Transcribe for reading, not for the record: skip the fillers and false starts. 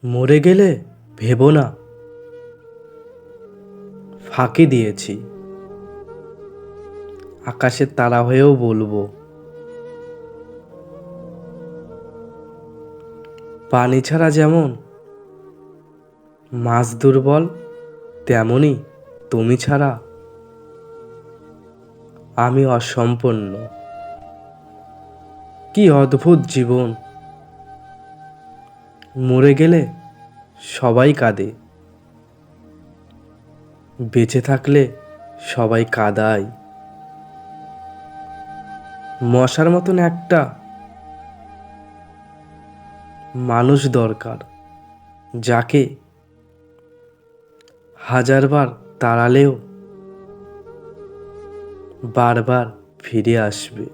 মরে গেলে ভেবো না ফাঁকি দিয়েছি, আকাশের তারা হয়েও বলবো। পানি ছাড়া যেমন মাছ দুর্বল, তেমনি তুমি ছাড়া আমি অসম্পূর্ণ। কি অদ্ভুত জীবন! মরে গেলে সবাই কাঁদে, বেঁচে থাকলে সবাই কাঁদায়। মশার মতন একটা মানুষ দরকার, যাকে হাজারবার তাড়ালেও বারবার ফিরে আসবে।